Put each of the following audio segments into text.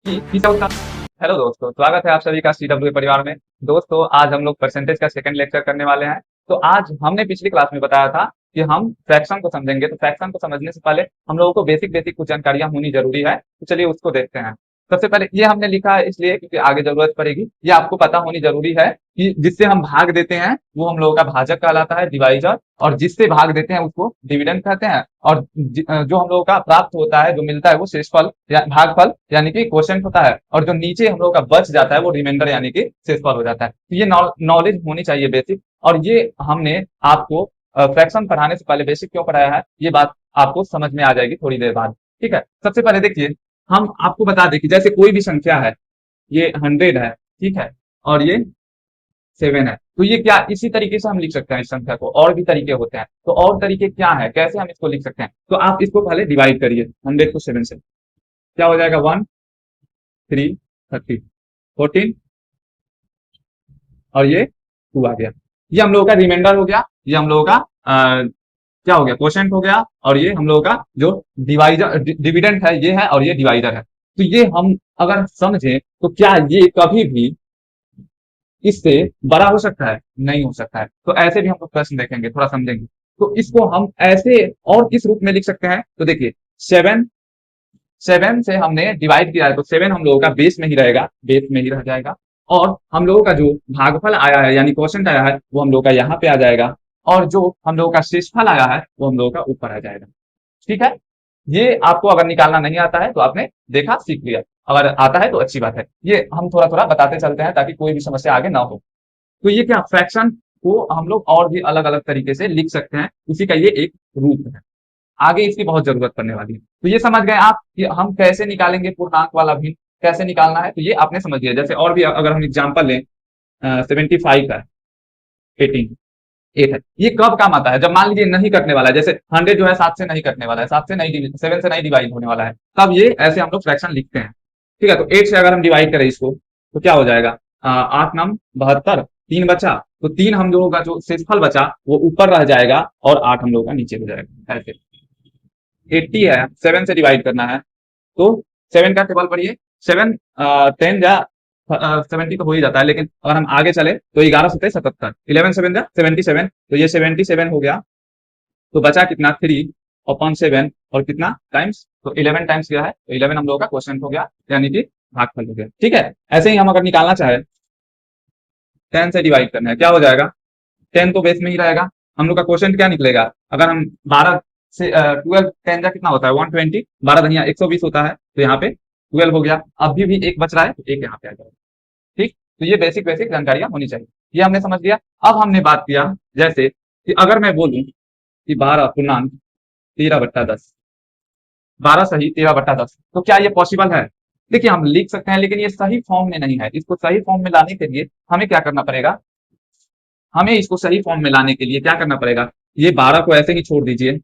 कि किसी और का। हेलो दोस्तों, स्वागत है आप सभी का सीडब्ल्यू परिवार में। दोस्तों, आज हम लोग परसेंटेज का सेकंड लेक्चर करने वाले हैं। तो आज हमने पिछली क्लास में बताया था कि हम फ्रैक्शन को समझेंगे। तो फ्रैक्शन को समझने से पहले हम लोगों को बेसिक बेसिक कुछ जानकारियां होनी जरूरी है। तो चलिए उसको देखते हैं। सबसे पहले ये हमने लिखा है इसलिए क्योंकि आगे जरूरत पड़ेगी। ये आपको पता होनी जरूरी है कि जिससे हम भाग देते हैं वो हम लोगों का भाजक कहलाता है, डिवाइजर। और जिससे भाग देते हैं उसको डिविडेंड कहते हैं। और जो हम लोगों का प्राप्त होता है, जो मिलता है, वो शेषफल या भागफल यानी कि क्वोशिएंट होता है। और जो नीचे हम लोगों का बच जाता है वो रिमाइंडर यानी कि शेषफल हो जाता है। तो ये नॉलेज होनी चाहिए बेसिक। और ये हमने आपको फ्रैक्शन पढ़ाने से पहले बेसिक क्यों पढ़ाया है, ये बात आपको समझ में आ जाएगी थोड़ी देर बाद। ठीक है, सबसे पहले देखिए, हम आपको बता दें कि जैसे कोई भी संख्या है, ये 100 है, ठीक है, और ये 7 है, तो ये क्या इसी तरीके से हम लिख सकते हैं इस संख्या को। और भी तरीके होते हैं, तो और तरीके क्या है, कैसे हम इसको लिख सकते हैं। तो आप इसको पहले डिवाइड करिए 100 को 7 से। क्या हो जाएगा, 1 3 30 14, और ये 2 आ गया। ये हम लोगों का रिमाइंडर हो गया। ये हम लोगों का क्या हो गया, क्वोशिएंट हो गया। और ये हम लोगों का जो डिवाइजर डिविडेंड है ये है, और ये डिवाइडर है। तो ये हम अगर समझें तो क्या ये कभी भी इससे बड़ा हो सकता है? नहीं हो सकता है। तो ऐसे भी हम लोग प्रश्न देखेंगे, थोड़ा समझेंगे। तो इसको हम ऐसे और किस रूप में लिख सकते हैं, तो देखिए, 7 7 से हमने डिवाइड किया है तो 7 हम लोगों का बेस में ही रहेगा, बेस में ही रह जाएगा। और हम लोगों का जो भागफल आया है यानी क्वोशिएंट आया है वो हम लोगों का यहाँ पे आ जाएगा। और जो हम लोगों का शेषफल आया है वो हम लोगों का ऊपर आ जाएगा। ठीक है, ये आपको अगर निकालना नहीं आता है तो आपने देखा, सीख लिया। अगर आता है तो अच्छी बात है। ये हम थोड़ा थोड़ा बताते चलते हैं ताकि कोई भी समस्या आगे ना हो। तो ये क्या, फ्रैक्शन को हम लोग और भी अलग अलग तरीके से लिख सकते हैं, उसी का ये एक रूप है। आगे इसकी बहुत जरूरत पड़ने वाली है। तो ये समझ गए आप कि हम कैसे निकालेंगे पूर्णांक वाला भिन्न, कैसे निकालना है। तो ये आपने समझ लिया। जैसे और भी अगर हम एग्जाम्पल लें, 75 का 18 8 है, ये कब काम आता है, जब मान लीजिए नहीं कटने वाला है। जैसे 100 जो है 7 से नहीं कटने वाला है, 7 से नहीं, 7 से नहीं डिवाइड होने वाला है, तब ये ऐसे हम लोग फ्रैक्शन लिखते हैं। ठीक है, तो 8 से अगर हम डिवाइड करें इसको तो क्या हो जाएगा, 8 9 72, 3 बचा। तो 3 हम लोगों का जो शेषफल बचा वो ऊपर रह जाएगा और 8 हम लोगों का नीचे हो जाएगा। ऐसे 80 है, 7 से डिवाइड करना है, तो 7 का टेबल पढ़िए। 7 10 जा 70 तो हो ही जाता है, लेकिन अगर हम आगे चले तो 11 सत्ते 77, 11 7 जा 77, तो ये 77 हो गया। तो बचा कितना, 3/7, और कितना टाइम्स, तो 11 टाइम्स गया है, तो 11 हम लोगों का क्वेश्चन हो गया, यानी कि भागफल हो गया। ठीक है, ऐसे ही हम अगर निकालना चाहे 10 से डिवाइड करना है, क्या हो जाएगा, 10 तो बेस में ही रहेगा। हम लोग का क्वेश्चन क्या निकलेगा, अगर हम 12 से 12 10 जा कितना होता है, 120, 12 धनिया 120 होता है, तो यहाँ पे 12 हो गया। अभी भी एक बच रहा है तो एक यहाँ पे आ जाएगा। ठीक, तो ये बेसिक बेसिक जानकारियां होनी चाहिए, ये हमने समझ लिया। अब हमने बात किया जैसे कि अगर मैं बोलूं कि 12 पूर्णांक 13/10, 12 सही 13/10, तो क्या ये पॉसिबल है? देखिए, हम लिख सकते हैं, लेकिन ये सही फॉर्म में नहीं है। इसको सही फॉर्म में लाने के लिए हमें क्या करना पड़ेगा, हमें इसको सही फॉर्म में लाने के लिए क्या करना पड़ेगा, ये 12 को ऐसे ही छोड़ दीजिए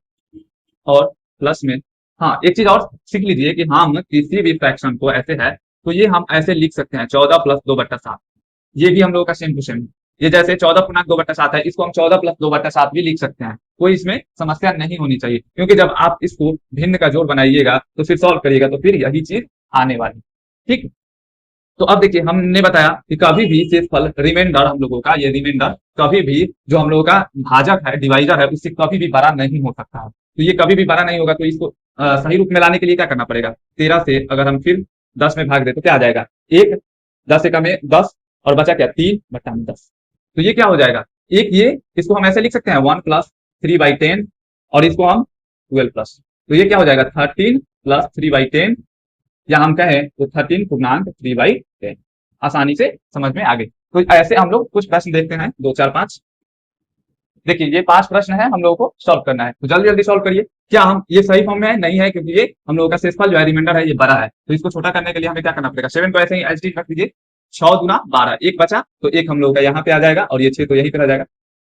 और प्लस में, हाँ, एक चीज और सीख लीजिए कि हम किसी भी फ्रैक्शन को ऐसे है तो ये हम ऐसे लिख सकते हैं 14 + 2/7। ये भी हम लोगों का सेम टू सेम। ये जैसे 14 पूर्णांक 2/7 है, इसको हम 14 + 2/7 भी लिख सकते हैं। कोई इसमें समस्या नहीं होनी चाहिए, क्योंकि जब आप इसको भिन्न का जोड़ बनाइएगा तो फिर सॉल्व करिएगा तो फिर यही चीज आने वाली। ठीक, तो अब देखिए, हमने बताया कि कभी भी शेषफल रिमाइंडर, हम लोगों का ये रिमाइंडर कभी भी जो हम लोगों का भाजक है, डिवाइजर है, उससे कभी भी बड़ा नहीं हो सकता है। तो ये कभी भी बड़ा नहीं होगा, तो इसको सही रूप में लाने के लिए क्या करना पड़ेगा, 13 से अगर हम फिर 10 में भाग दे तो क्या आ जाएगा, एक, 10 से कम है 10, और बचा क्या, 3/10। तो ये क्या हो जाएगा, एक ये, इसको हम ऐसे लिख सकते हैं 1 + 3/10, और इसको हम 12 प्लस, तो ये क्या हो जाएगा, 13 + 3/10, या हम कहें तो 13 पूर्णांक 3/10। आसानी से समझ में आ गई। तो ऐसे हम लोग कुछ प्रश्न देखते हैं, 2 4 5। देखिए, ये 5 प्रश्न है, हम लोगों को सॉल्व करना है, तो जल्दी जल्दी सॉल्व करिए। क्या हम ये सही फॉर्म में है, नहीं है, क्योंकि ये हम लोगों का शेषफल जो है, रिमाइंडर है, ये बड़ा है। तो इसको छोटा करने के लिए हमें क्या करना पड़ेगा, 7 को ऐसे ही एच डी रख दीजिए। 6 × 12, एक बचा, तो एक हम लोगों का यहाँ पे आ जाएगा, और ये 6 तो यहीं पे आ जाएगा।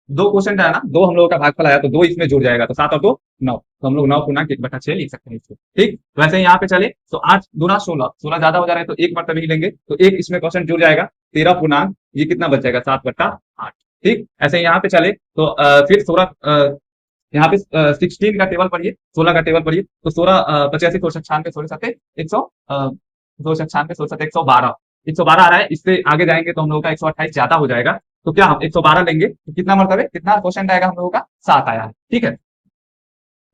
दो क्वेश्चन है ना, दो हम लोगों का भागफल आया, तो दो इसमें जुड़ जाएगा, तो 7 और 2 9, तो हम लोग 9 पूर्णांक 1/6 लिख सकते हैं इसको। ठीक, वैसे ही यहाँ पे चले तो 8 दूना 16, 16 ज्यादा हो जा रहा है, तो एक मरतबे ही लेंगे, तो एक इसमें क्वेश्चन जुड़ जाएगा। 13 पूर्णांक, ये कितना बच जाएगा, 7/8। ठीक, ऐसे ही यहाँ पे चले तो फिर 16, यहाँ पे 16 का टेबल पढ़िए, 16 का टेबल पढ़िए, तो 16 85 96 16 7 100 1696, 16, 112, 112 आ रहा है। इससे आगे जाएंगे तो हम लोगों का 128 ज्यादा हो जाएगा। तो क्या हम 112 लेंगे तो कितना मरतबे कितना क्वेश्चन आएगा हम लोगों का 7 आया है, ठीक है।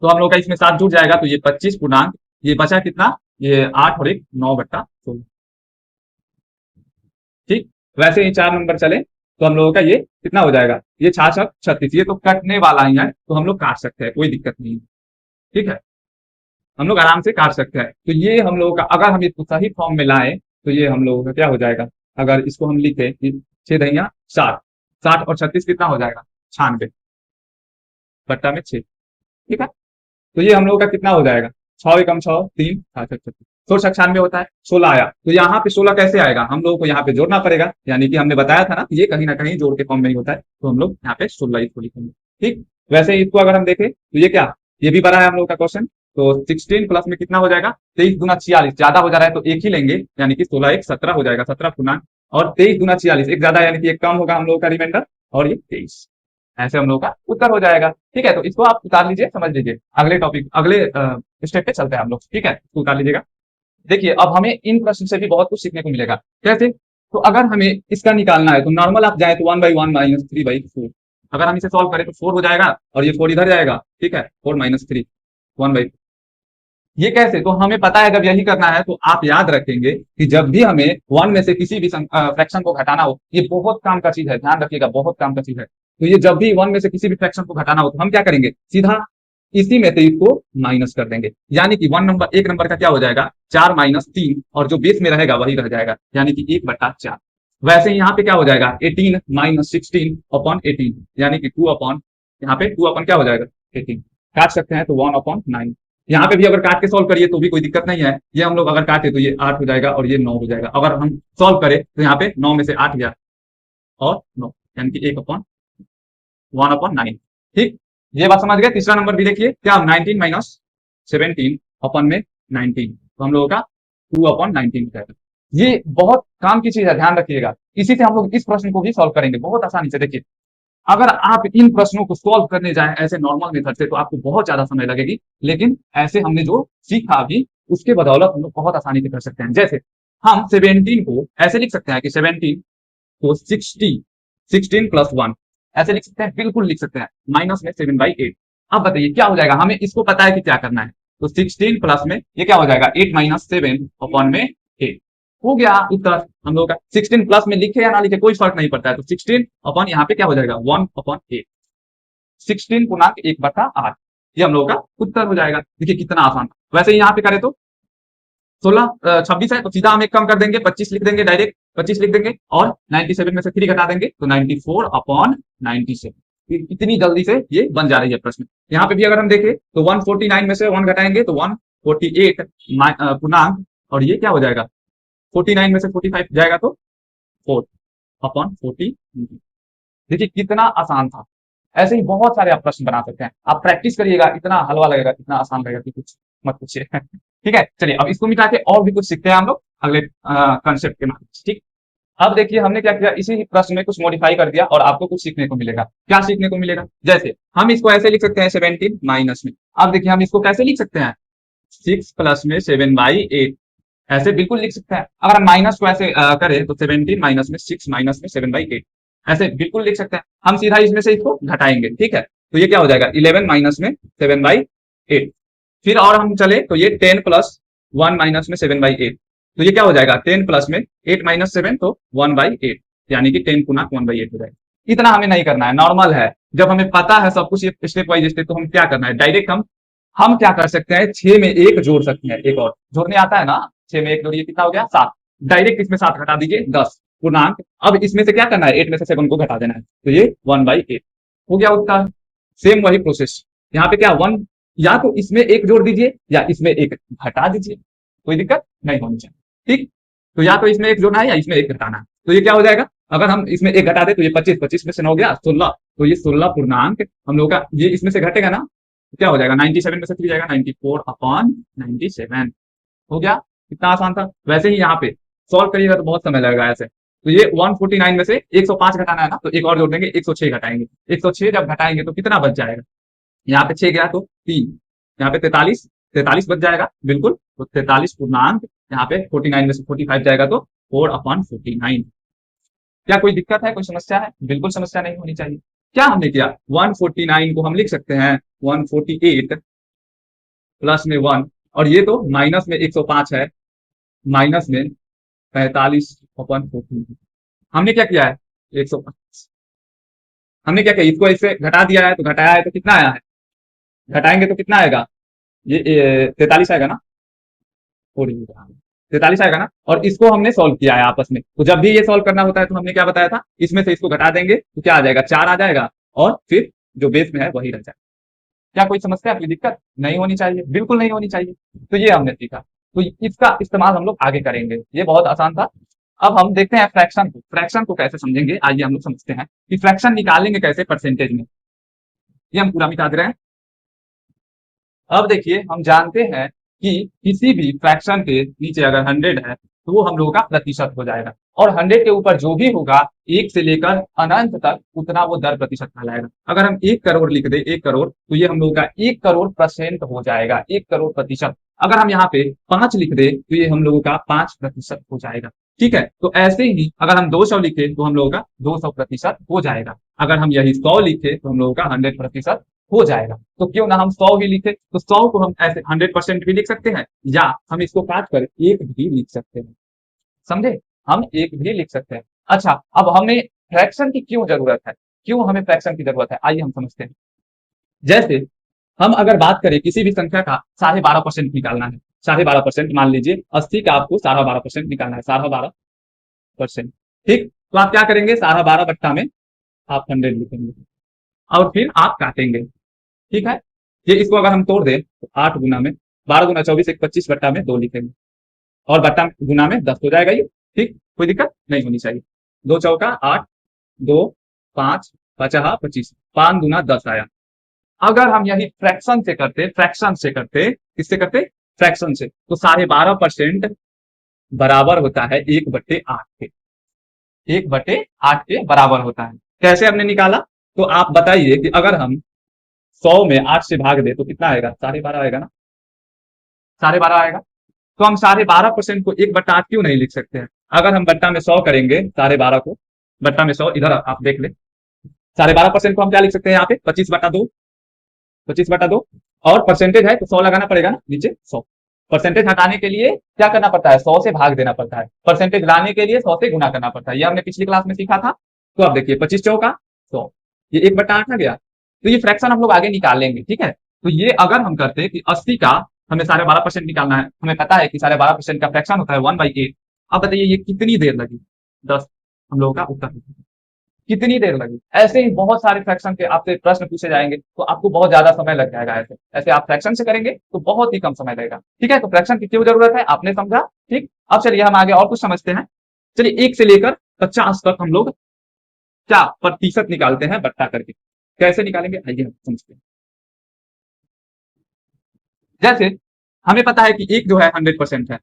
तो हम लोग का इसमें 7 जुड़ जाएगा, तो ये 25 पूर्णांक, ये बचा कितना, ये 8 और 1 9/16, ठीक। वैसे ही 4 नंबर चले तो हम लोगों का ये कितना हो जाएगा, ये 66 36, ये तो कटने वाला ही है तो हम लोग काट सकते हैं, कोई दिक्कत नहीं है, ठीक है। हम लोग आराम से काट सकते हैं। तो ये हम लोगों का अगर हम इसको सही फॉर्म में लाएं तो ये हम लोगों का क्या हो जाएगा, अगर इसको हम लिखे 6 दहिया 60, 60 और 36 कितना हो जाएगा 96/6, ठीक है। तो ये हम लोगों का कितना हो जाएगा, 6 एकम 6 3 7 36, 1696 होता है, 16 आया। तो यहाँ पे 16 कैसे आएगा, हम लोगों को यहाँ पे जोड़ना पड़ेगा, यानी कि हमने बताया था ना ये कहीं ना कहीं जोड़ के फॉर्म में ही होता है, तो हम लोग यहाँ पे 16 इसको लिखेंगे, ठीक। वैसे ही इसको अगर हम देखें तो ये क्या, ये भी बड़ा है हम लोग का क्वेश्चन। तो 16 प्लस में कितना हो जाएगा, 23 दूना 46, ज्यादा हो जा रहा है तो एक ही लेंगे, यानी कि 16 1 17 हो जाएगा, 17 पूर्णांक, और 23 दूना 46, एक ज्यादा यानी कि एक कम होगा हम लोग का रिमाइंडर, और ये 23, ऐसे हम लोग का उत्तर हो जाएगा, ठीक है। तो इसको आप उतार लीजिए, समझ लीजिए, अगले टॉपिक अगले स्टेप पे चलते हैं हम लोग, ठीक है। इसको उतार लीजिएगा। देखिए अब हमें इन प्रश्न से भी बहुत कुछ सीखने को मिलेगा। कैसे, तो अगर हमें इसका निकालना है तो नॉर्मल आप जाए तो 1/1 -3/4, अगर हम इसे सॉल्व करें तो 4 हो जाएगा, और ये 4 इधर जाएगा, ठीक है, 4 - 3 1/4। ये कैसे, तो हमें पता है जब यही करना है तो आप याद रखेंगे कि जब भी हमें 1 में से किसी भी फ्रैक्शन को घटाना हो, ये बहुत काम का चीज है, ध्यान रखिएगा, बहुत काम का चीज है। तो ये जब भी 1 में से किसी भी फ्रैक्शन को घटाना हो तो हम क्या करेंगे, सीधा इसी में से इसको माइनस कर देंगे, यानी कि 1 नंबर का क्या हो जाएगा 4 - 3, और जो बेस में रहेगा वही रह जाएगा, यानी कि 1/4। वैसे ही यहाँ पे क्या हो जाएगा 18 - 16/18, यानी कि 2 अपॉन, यहाँ पे 2 अपॉन क्या हो जाएगा 18, काट सकते हैं तो 1/9। यहाँ पे भी अगर काट के सॉल्व करिए तो भी कोई दिक्कत नहीं है, ये हम लोग अगर काटे तो ये 8 हो जाएगा और ये 9 हो जाएगा। अगर हम सॉल्व करें तो यहाँ पे 9 में से 8 गया और 9, यानी कि 1/9, ठीक। ये बात समझ गए। तीसरा नंबर भी देखिए क्या, 19 - 17 अपन में 19, तो हम लोगों का 2/19 हो जाएगा। ये बहुत काम की चीज है, ध्यान रखिएगा। इसी से हम लोग इस प्रश्न को भी सॉल्व करेंगे बहुत आसानी से। देखिए अगर आप इन प्रश्नों को सॉल्व करने जाएं ऐसे नॉर्मल मेथड से तो आपको बहुत ज्यादा समय लगेगी, लेकिन ऐसे हमने जो सीखा अभी उसके बदौलत हम लोग बहुत आसानी से कर सकते हैं। जैसे हम 17 को ऐसे लिख सकते हैं कि 17 को 16 + 1 ऐसे लिख सकते हैं, बिल्कुल लिख सकते हैं, माइनस में 7/8। अब बताइए क्या हो जाएगा, हमें इसको पता है कि क्या करना है, तो 16 प्लस में ये क्या हो जाएगा 8 - 7/8 हो गया उत्तर हम लोगों का। 16 प्लस में लिखे या ना लिखे कोई फर्क नहीं पड़ता है, तो 16 अपॉन यहाँ पे क्या हो जाएगा 1/8, 16 पूर्णांक 1/8, ये हम लोगों का उत्तर हो जाएगा। देखिए कितना आसान। वैसे ही यहाँ पे करें तो 26 है तो सीधा हम एक कम कर देंगे, 25 लिख देंगे, डायरेक्ट 25 लिख देंगे, और 97 में से 3 घटा देंगे तो 94/97। इतनी जल्दी से ये बन जा रही है प्रश्न। यहाँ पे भी अगर हम देखें तो 149 में से 1 घटाएंगे तो 148 पूर्णांक, और ये क्या हो जाएगा 49 में से 45 जाएगा तो 4/40। देखिए कितना आसान था। ऐसे ही बहुत सारे आप प्रश्न बना सकते हैं, आप प्रैक्टिस करिएगा, इतना हलवा लगेगा, इतना आसान लगेगा कि कुछ मत पूछिए। ठीक है, चलिए अब इसको मिटा के और भी कुछ सीखते हैं हम लोग अगले कंसेप्ट के माध्यम से। ठीक, अब देखिए हमने क्या किया, इसी प्रश्न में कुछ मॉडिफाई कर दिया और आपको कुछ सीखने को मिलेगा। क्या सीखने को मिलेगा, जैसे हम इसको ऐसे लिख सकते हैं 17 माइनस में। अब देखिए हम इसको कैसे लिख सकते हैं 6 प्लस में 7/8, ऐसे बिल्कुल लिख सकते हैं। अगर हम माइनस को ऐसे करें तो 17 माइनस में 6 माइनस में 7/8, ऐसे बिल्कुल लिख सकते हैं। हम सीधा इसमें से इसको घटाएंगे, ठीक है, तो ये क्या हो जाएगा 11 माइनस में 7/8। फिर और हम चले तो ये 10 प्लस 1 माइनस में 7/8, तो ये क्या हो जाएगा 10 प्लस में 8 माइनस 7 तो 1/8, यानी कि 10 गुना 1/8 हो जाएगा। इतना हमें नहीं करना है, नॉर्मल है। जब हमें पता है सब कुछ स्टेप वाइज स्टेप, तो हम क्या करना है डायरेक्ट हम क्या कर सकते हैं 6 में 1 जोड़ सकते हैं। एक और जोड़ने आता है ना, 6 में 1 जोड़िए कितना हो गया 7, डायरेक्ट इसमें 7 घटा दीजिए 10 पूर्णांक। अब इसमें से क्या करना है 8 में से 7 को घटा देना है, तो ये 1/8 हो गया उत्तर। सेम वही प्रोसेस यहाँ पे क्या 1, या तो इसमें 1 जोड़ दीजिए या इसमें 1 घटा दीजिए, कोई दिक्कत नहीं होनी चाहिए। ठीक, तो या तो इसमें 1 जोड़ना है या इसमें 1 घटाना है, तो ये क्या हो जाएगा अगर हम इसमें 1 घटा दे तो ये 25, 25 में से 9 गया 16, तो ये 16 पूर्णांक हम लोग का ये इसमें से घटेगा ना, तो क्या हो जाएगा 97 में से 3 जाएगा 94/97 हो गया। कितना आसान था। वैसे ही यहाँ पे सॉल्व करिएगा तो बहुत समय लगेगा ऐसे। तो ये 149 में से 105 घटाना है ना, तो एक और जोड़ देंगे 106 घटाएंगे। 106 जब घटाएंगे तो कितना बच जाएगा, यहाँ पे 6 गया तो 3, यहाँ पे 43 बच जाएगा बिल्कुल, तो 43 पूर्णांक यहाँ पे 49 में से 45 जाएगा तो 4/49। क्या कोई दिक्कत है, कोई समस्या है? बिल्कुल समस्या नहीं होनी चाहिए। क्या हमने किया, 149 को हम लिख सकते हैं 148 प्लस में 1, और ये तो माइनस में 105 है, माइनस में 45/14। हमने क्या किया है, 105। हमने क्या किया, इसको इससे घटा दिया है, तो घटाया है तो कितना आया है, घटाएंगे तो कितना आएगा, ये 43 आएगा ना, 43 आएगा ना। और इसको हमने सॉल्व किया है आपस में, तो जब भी ये सॉल्व करना होता है तो हमने क्या बताया था, इसमें से इसको घटा देंगे तो क्या आ जाएगा, 4 आ जाएगा, और फिर जो बेस में है वही रह जाएगा। क्या कोई समस्या, कोई दिक्कत नहीं होनी चाहिए, बिल्कुल नहीं होनी चाहिए। तो ये हमने सीखा, तो इसका इस्तेमाल हम लोग आगे करेंगे, ये बहुत आसान था। अब हम देखते हैं फ्रैक्शन को, फ्रैक्शन को कैसे समझेंगे, आइए हम लोग समझते हैं कि फ्रैक्शन निकालेंगे कैसे परसेंटेज में। ये हम पूरा मिटा दे रहे हैं। अब देखिए, हम जानते हैं कि किसी भी फ्रैक्शन के नीचे अगर 100 है तो वो हम लोगों का प्रतिशत हो जाएगा, और 100 के ऊपर जो भी होगा 1 से लेकर अनंत तक उतना वो दर प्रतिशत कहलाएगा। अगर हम 1 करोड़ लिख दे, 1 करोड़, तो ये हम लोगों का 1 करोड़ परसेंट हो जाएगा, 1 करोड़ प्रतिशत। अगर हम यहाँ पे 5 लिख दे तो ये हम लोगों का 5% हो जाएगा। ठीक है, तो ऐसे ही अगर हम 200 लिखे तो हम लोगों का 200% हो जाएगा। अगर हम यही 100 लिखे तो हम लोगों का 100% हो जाएगा। तो क्यों ना हम 100 ही लिखे, तो 100 को हम ऐसे 100% भी लिख सकते हैं, या हम इसको काट कर 1 भी लिख सकते हैं, समझे, हम 1 भी लिख सकते हैं। अच्छा, अब हमें फ्रैक्शन की क्यों जरूरत है, क्यों हमें फ्रैक्शन की जरूरत है, आइए हम समझते हैं। जैसे हम अगर बात करें किसी भी संख्या का 12.5% निकालना है, 12.5%, मान लीजिए 80 का आपको 12.5% निकालना है, 12.5%। ठीक, तो आप क्या करेंगे, 12.5 में आप 100 लिखेंगे, और फिर आप काटेंगे। ठीक है, ये इसको अगर हम तोड़ दें तो 8 गुना में 12 गुना 24 एक 25 बट्टा में 2 लिखेंगे, और बट्टा गुना में 10 हो जाएगा ये। ठीक, कोई दिक्कत नहीं होनी चाहिए। 2 चौका 8, 2 5 पचा 25, 5 गुना 10 आया। अगर हम यही फ्रैक्शन से करते, फ्रैक्शन से करते, किससे करते, फ्रैक्शन से, तो 12.5% बराबर होता है 1/8 के, 1/8 के बराबर होता है। कैसे हमने निकाला, तो आप बताइए कि अगर हम 100 में 8 से भाग दे तो कितना आएगा, 12.5 आएगा ना, 12.5 आएगा। तो हम 12.5% को 1/8 क्यों नहीं लिख सकते हैं। अगर हम बट्टा में 100 करेंगे, 12.5 को बट्टा में 100, इधर आप देख ले, 12.5% को हम क्या लिख सकते हैं, यहाँ पे 25/2, 25/2, और परसेंटेज है तो 100 लगाना पड़ेगा ना नीचे, 100। परसेंटेज हटाने के लिए क्या करना पड़ता है, 100 से भाग देना पड़ता है, परसेंटेज लाने के लिए 100 से गुना करना पड़ता है, ये हमने पिछली क्लास में सीखा था। तो अब देखिए 25 चौका 100, ये 1/8 आ गया। तो ये फ्रैक्शन हम लोग आगे निकाल लेंगे, ठीक है। तो ये अगर हम करते हैं कि 80 का हमें 12.5% निकालना है, हमें पता है कि 12.5% का फ्रैक्शन होता है 1/8। अब बताइए ये कितनी देर लगी, 10, हम लोगों का उत्तर कितनी देर लगी। ऐसे ही बहुत सारे फ्रैक्शन के आपसे प्रश्न पूछे जाएंगे, तो आपको बहुत ज्यादा समय लग जाएगा। ऐसे ऐसे आप फ्रैक्शन से करेंगे तो बहुत ही कम समय लगेगा, ठीक है। तो फ्रैक्शन की क्यों जरूरत है आपने समझा, ठीक। अब चलिए हम आगे और कुछ समझते हैं। चलिए 1 से लेकर 50 तक हम लोग क्या प्रतिशत निकालते हैं बट्टा करके, कैसे निकालेंगे आइए हम समझते हैं। जैसे हमें पता है कि एक जो है 100% है,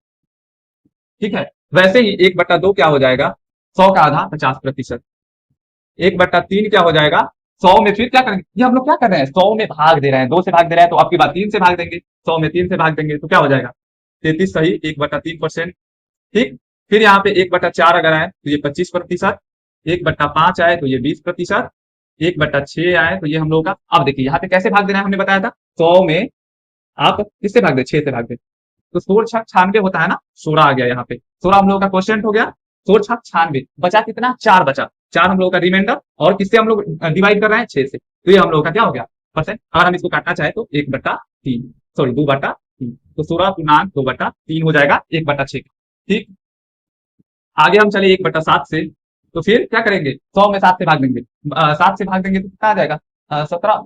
ठीक है। वैसे ही 1/2 क्या हो जाएगा, 100 का आधा 50%। 1/3 क्या हो जाएगा, 100 में फिर क्या करेंगे, ये हम लोग क्या कर रहे हैं, 100 में भाग दे रहे हैं, 2 से भाग दे रहे हैं, तो आपकी बात 3 से भाग देंगे, 100 में 3 से भाग देंगे तो क्या हो जाएगा, 33 सही 1/3%। ठीक, फिर यहाँ पे 1/4 अगर आए तो ये 25%, 1/5 आए तो ये 20%, 1/6 आए तो ये हम लोग का। अब देखिए यहाँ पे कैसे भाग देना है, हमने बताया था 100 में आप किससे भाग दे, 6 से भाग दे, तो 16 होता है ना, 16 आ गया यहाँ पे, 16 हम लोग का क्वेश्चन हो गया। 16 बचा कितना, 4 बचा, 4 हम लोग का रिमाइंडर, और किससे हम लोग डिवाइड कर रहे हैं, 6 से, तो ये हम लोग का क्या हो गया परसेंट। अगर हम इसको काटना चाहे तो 1/3, सॉरी 2/3, तो 16 × 2/3 हो जाएगा 1/6। ठीक, आगे हम चले 1/7 से, तो फिर क्या करेंगे, 100 में 7 से भाग देंगे, 7 से भाग देंगे तो कितना आ जाएगा, 17,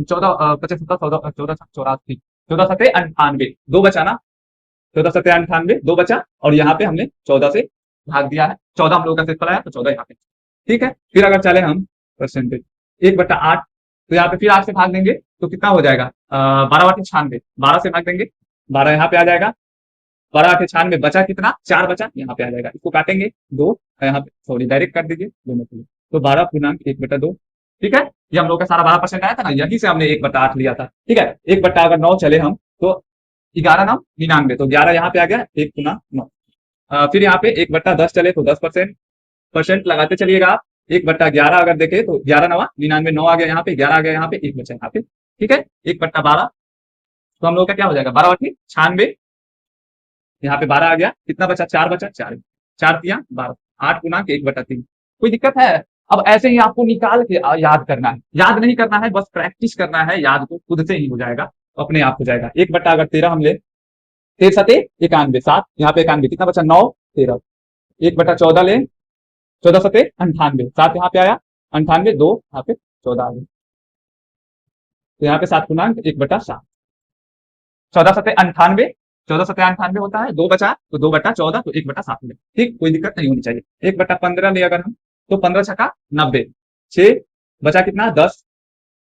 14, 25, 17, 14, 84, 14×7 = 98, 2 बचा ना, 14×7 = 98, 2 बचा, और यहाँ पे हमने 14 से भाग दिया है, 14 हम लोग का सिंपल आया तो 14 यहाँ पे। ठीक है, फिर अगर चले हम परसेंटेज 1/8, तो यहाँ पे फिर 8 से भाग देंगे तो कितना हो जाएगा, 12/96, 12 से भाग देंगे, 12 यहाँ पे आ जाएगा, 12/96 बचा कितना, 4 बचा, यहाँ पे आ जाएगा, इसको काटेंगे 2, यहाँ पे सॉरी डायरेक्ट काट दीजिए दोनों को, तो 12×1/2। ठीक है, ये हम लोग का सारा 12% आया था ना, यहीं से हमने 1/8 लिया था। ठीक है, 1/9 चले हम तो 11 9 99, तो 11 यहाँ पे आ गया, 1 गुना 9। फिर यहाँ पे 1/10 चले तो 10% परसेंट लगाते चलिएगा आप। 1/11 अगर देखे तो 11 9 99, 9 आ गया यहाँ पे, 11 आ गया यहाँ पे, 1 बचा यहाँ पे, ठीक है। 1/12, तो हम लोग का क्या हो जाएगा, 12/96। यहाँ पे 12 आ गया, कितना बचा, 4 बचा, 4 4 तिया 12, 8 गुना 1/3। कोई दिक्कत है? अब ऐसे ही आपको निकाल के याद करना है, याद नहीं करना है, बस प्रैक्टिस करना है, याद तो खुद से ही हो जाएगा, अपने आप हो जाएगा। 1/13 हम ले, 13 7 91, 7 यहाँ पे 91, कितना बचा, 9 13। 1/14 ले, 14 7 98, 7 यहाँ पे आया, 98 2 यहाँ पे 14 आ गया, तो यहाँ पे 7 गुना 1/7, 14 7 98, 14 7 98 होता है, 2 बचा तो 2/14, तो 1/7 में, ठीक, कोई दिक्कत नहीं होनी चाहिए। 1/15 ले अगर हम, तो 15 छक्का 90, 6 बचा कितना 10,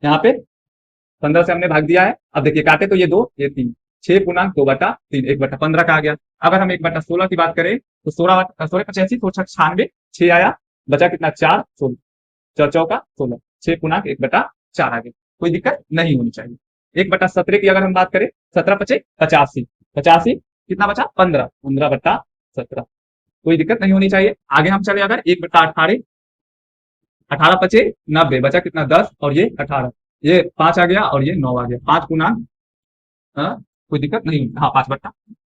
यहाँ पे 15 से हमने भाग दिया है। अब देखिए काटे तो ये 2 ये 3, 6 गुना 2/3, 1/15 का आ गया। अगर हम 1/16 की बात करें तो 16 16 85, तो 96, 6 आया, बचा कितना 4 16, 4 चौका 16, 6 गुना 1/4 आ गया, कोई दिक्कत नहीं होनी चाहिए। 1/17 की अगर हम बात करें, 17 पचे 85, 85 कितना बचा 15, 15/17, कोई दिक्कत नहीं होनी चाहिए। आगे हम चले अगर 1/18, 18 पचे 90, बचा कितना 10 और ये 18, ये 5 आ गया और ये 9 आ गया, 5 गुना, हाँ, कोई दिक्कत नहीं होगी, हाँ 5/,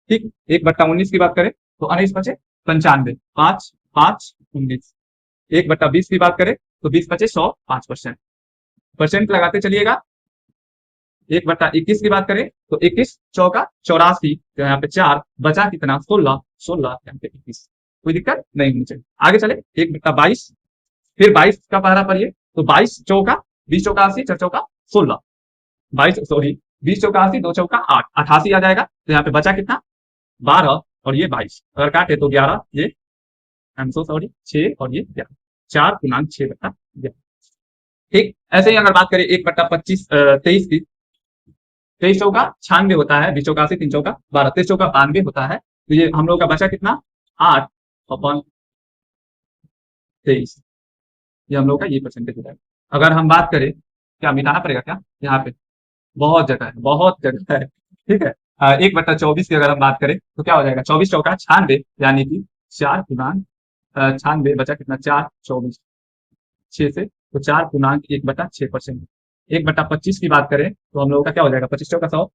ठीक। 1/19 की बात करें तो 19 पचे 95, 5 5 19। 1/20 की बात करें तो 20 पचे 100, 5%, परसेंट लगाते चलिएगा। 1/21 की बात करें तो 21 चौका 84, तो यहाँ पे 4 बचा कितना 16, 16 यहाँ पे 21, कोई दिक्कत नहीं होनी चाहिए। आगे चले 1/22, फिर 22 का पहरा पढ़िए, तो 22 चौका 20 चौका 80, 4 चौका 16, 22 सॉरी 20 चौका 80, 2 चौका 8, 88 आ जाएगा, तो यहाँ पे बचा कितना 12 और ये 22, अगर काटे तो 11, ये सॉरी 6 और ये 11, 4 गुना 6/11, ठीक। ऐसे ही अगर बात करें 1/25 23 की, 23 चौका 96 होता है, 20 चौका 80, 3 चौका 12, 23 चौका 92 होता है, तो ये हम लोग का बचा कितना 8/23, ये हम लोग का ये परसेंटेज होता है। अगर हम बात करें, क्या मिटाना पड़ेगा क्या यहाँ पे, बहुत जगह है, बहुत जगह है, ठीक है। 1/24 की अगर हम बात करें तो क्या हो जाएगा, 24 चौका 96, यानी कि 4 गुना 96, बचा कितना 4 24, 6 से, तो 4 गुना 1/6%। 1/25 की बात करें तो हम लोगों का क्या हो जाएगा, 25 चौका 100,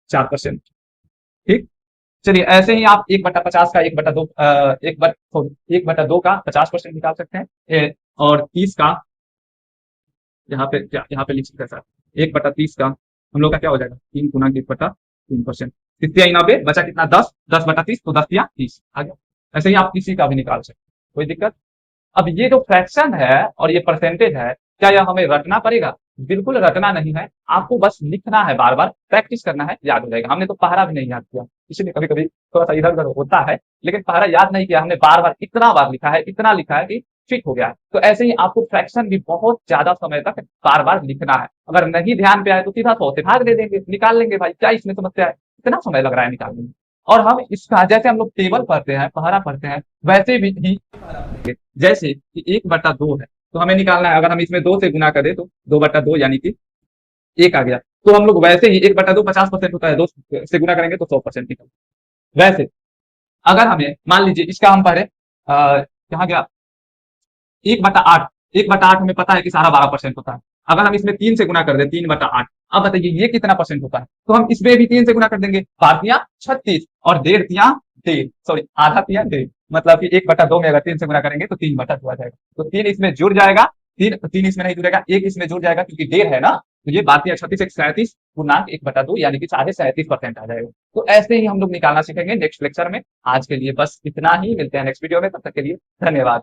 4%, ठीक। चलिए ऐसे ही आप 1/50 का 1/2 1/2 का 50% निकाल सकते हैं, और 30 का यहाँ पे क्या, यहाँ पे लिख सकते हैं सर, 1/30 का हम लोग का क्या हो जाएगा, 3 गुना 1/3%, कितने 90, बचा कितना 10, 10/30, तो 10 या 30 आ गया। ऐसे ही आप किसी का भी निकाल सकते हैं, कोई दिक्कत। अब ये जो फ्रैक्शन है और ये परसेंटेज है, क्या यह हमें रटना पड़ेगा? बिल्कुल रटना नहीं है, आपको बस लिखना है, बार बार प्रैक्टिस करना है, याद हो जाएगा। हमने तो पहरा भी नहीं याद किया, इसलिए कभी कभी थोड़ा सा इधर उधर होता है, लेकिन पहरा याद नहीं किया हमने, बार बार इतना बार लिखा है, इतना लिखा है कि फिट हो गया है। तो ऐसे ही आपको फ्रैक्शन भी बहुत ज्यादा समय तक बार बार लिखना है, अगर नहीं ध्यान पे आए तो सीधा 100 से भाग दे देंगे, निकाल लेंगे भाई, क्या इसमें समस्या है, इतना समय लग रहा है निकालने में। और हम इसका जैसे हम लोग टेबल पढ़ते हैं, पहरा पढ़ते हैं, वैसे भी जैसे कि 1/2 है, तो हमें निकालना है, अगर हम इसमें 2 से गुना करें तो 2/2 यानी कि 1 आ गया, तो हम लोग वैसे ही 1/2 50% होता है, 2 से गुना करेंगे तो 100% निकल। वैसे अगर हमें मान लीजिए इसका हम पढ़े कहाँ गया, 1/8, 1/8 हमें पता है कि सारा 12% होता है, अगर हम इसमें 3 से गुना कर दें 3/8, अब बताइए ये कितना परसेंट होता है, तो हम इसमें भी 3 से गुना कर देंगे, 5×36 और 1.5×1.5 सॉरी आधा मतलब कि 1/2 में अगर 3 से गुना करेंगे तो 3/2 आ जाएगा, तो 3 इसमें जुड़ जाएगा, 3 इसमें नहीं जुड़ेगा, 1 इसमें जुड़ जाएगा क्योंकि 1.5 है ना, तो ये 12×36 37 गुना 1/2 यानी कि 37.5% आ जाएगा। तो ऐसे ही हम लोग निकालना सीखेंगे नेक्स्ट लेक्चर में। आज के लिए बस इतना ही, मिलते हैं नेक्स्ट वीडियो में, तब तक के लिए धन्यवाद।